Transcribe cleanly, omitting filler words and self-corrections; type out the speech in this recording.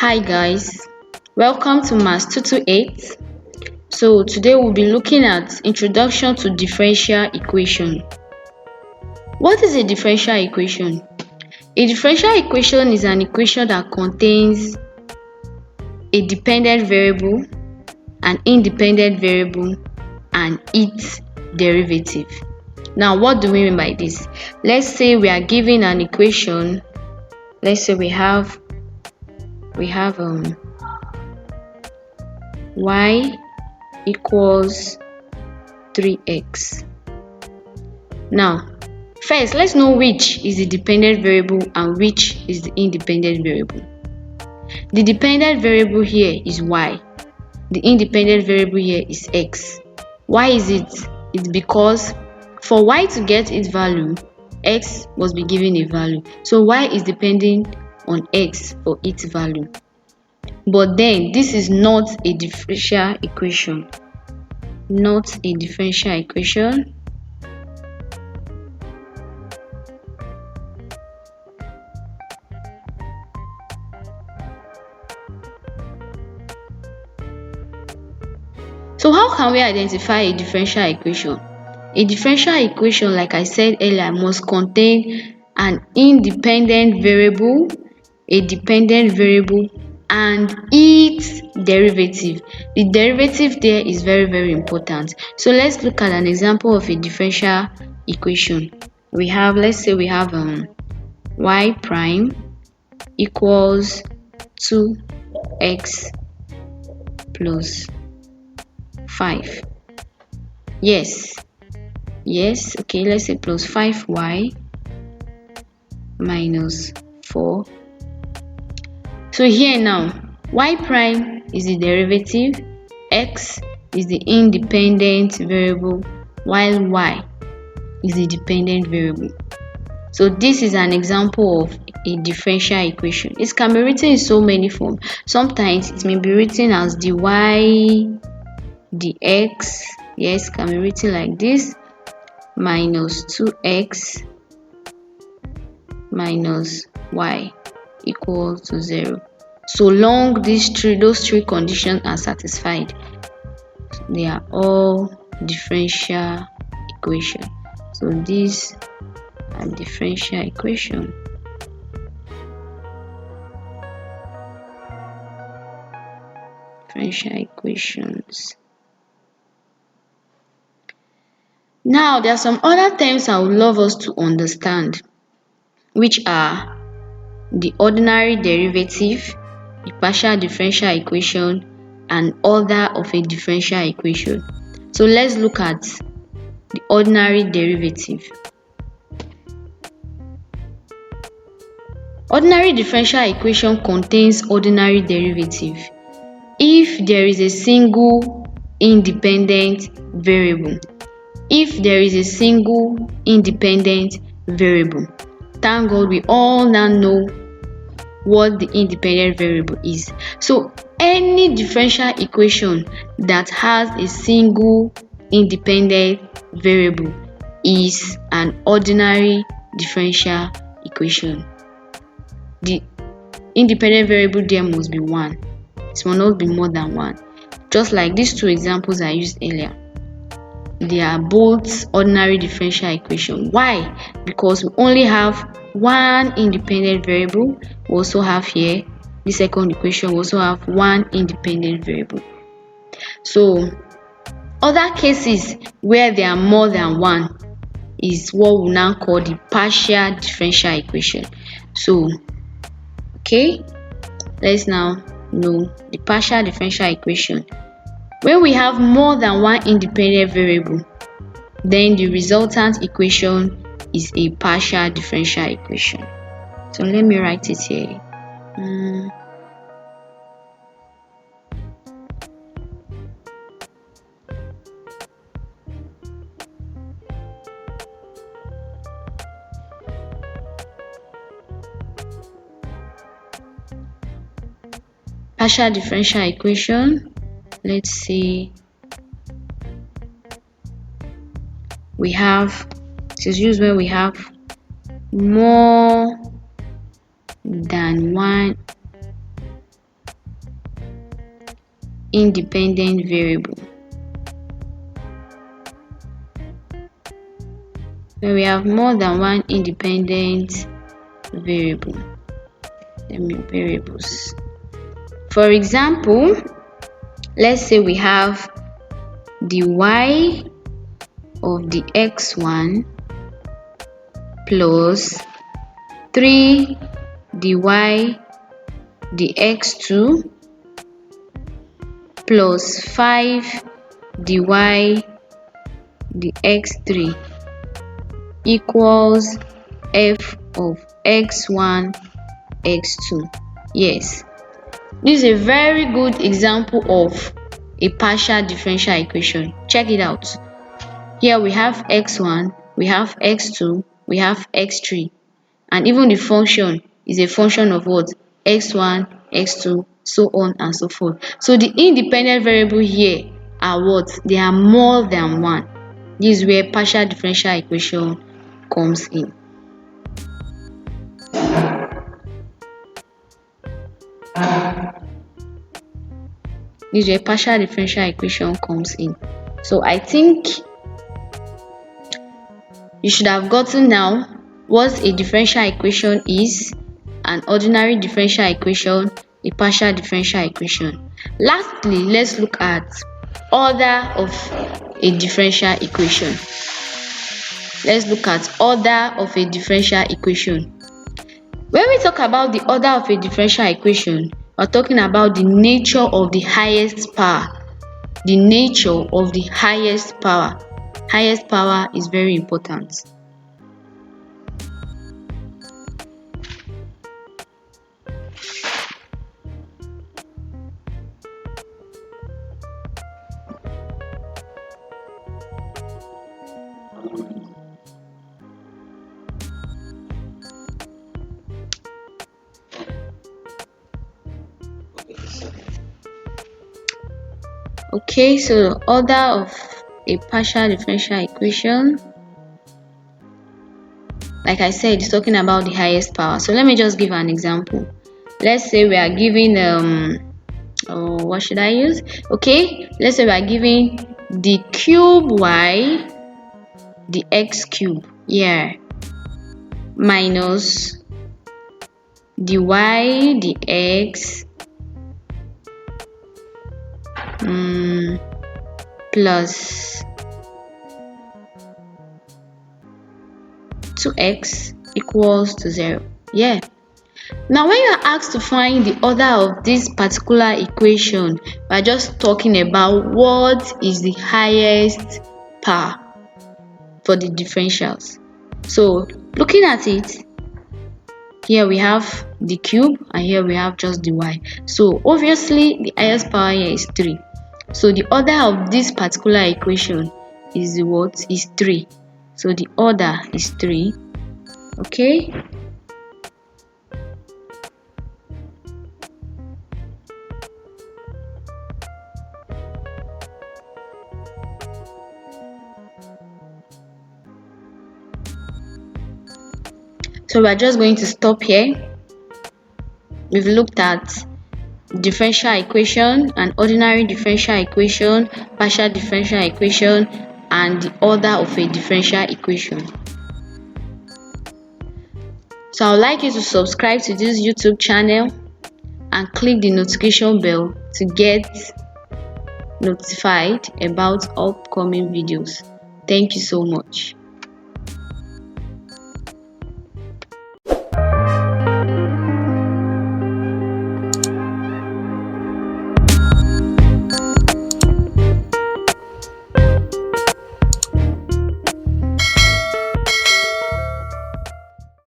Hi guys, welcome to Maths 228. So today we'll be looking at Introduction to Differential Equation. What is a differential equation? A differential equation is an equation that contains a dependent variable, an independent variable, and its derivative. Now, what do we mean by this? Let's say we are given an equation. Let's say we have y equals 3x. Now, first, let's know which is the dependent variable and which is the independent variable. The dependent variable here is y. The independent variable here is x. Why is it? It's because for y to get its value, x must be given a value. So y is depending on x for its value. But then this is not a differential equation. Not a differential equation. So how can we identify a differential equation? A differential equation, like I said earlier, must contain an independent variable, a dependent variable, and its derivative. The derivative there is very important. So let's look at an example of a differential equation. Let's say we have y prime equals 2x plus 5. Yes, okay, let's say plus 5y minus 4. So here now, y prime is the derivative, x is the independent variable, while y is the dependent variable. So this is an example of a differential equation. It can be written in so many forms. Sometimes it may be written as dy dx, yes, can be written like this, minus 2x minus y equals to 0. So long those three conditions are satisfied, they are all differential equation. So these are differential equation. Differential equations. Now, there are some other terms I would love us to understand, which are the ordinary derivative, the partial differential equation, and order of a differential equation. So let's look at the ordinary derivative. Ordinary differential equation contains ordinary derivative if there is a single independent variable. If there is a single independent variable. Thank God we all now know what the independent variable is. So any differential equation that has a single independent variable is an ordinary differential equation. The independent variable there must be 1. It must not be more than 1. Just like these two examples I used earlier. They are both ordinary differential equation. Why? Because we only have one independent variable. We also have here the second equation, we also have one independent variable. So other cases where there are more than one is what we now call the partial differential equation. So okay, let's now know the partial differential equation. When we have more than one independent variable, then the resultant equation is a partial differential equation. So let me write it here. Partial differential equation. Let's see. It is used when we have more than one independent variable. When we have more than one independent variable. Variables. For example, let's say we have the y of the x1 plus 3 dy the x2 plus 5 dy the x3 equals f of x1 x2. Yes, this is a very good example of a partial differential equation. Check it out. Here we have x1, we have x2, we have x3, and even the function is a function of what? X1, x2, so on and so forth. So the independent variable here are what? They are more than one. This is where partial differential equation comes in. This is where partial differential equation comes in. So I think you should have gotten now what a differential equation is, an ordinary differential equation, a partial differential equation. Lastly, let's look at order of a differential equation. Let's look at order of a differential equation. When we talk about the order of a differential equation, we're talking about the nature of the highest power. The nature of the highest power. Highest power is very important. Okay, so order of a partial differential equation, like I said, it's talking about the highest power. So let me just give an example. Let's say we are giving what should I use? Okay, let's say we are giving the cube y the x cube, yeah, minus the y the x plus 2x equals to 0. Yeah. Now when you are asked to find the order of this particular equation, we are just talking about what is the highest power for the differentials. So looking at it, here we have the cube and here we have just the y. So obviously the highest power here is 3. So the order of this particular equation is what? Is 3. So the order is 3. Okay. So we are just going to stop here. We've looked at differential equation, an ordinary differential equation, partial differential equation, and the order of a differential equation. So I would like you to subscribe to this YouTube channel and click the notification bell to get notified about upcoming videos. Thank you so much.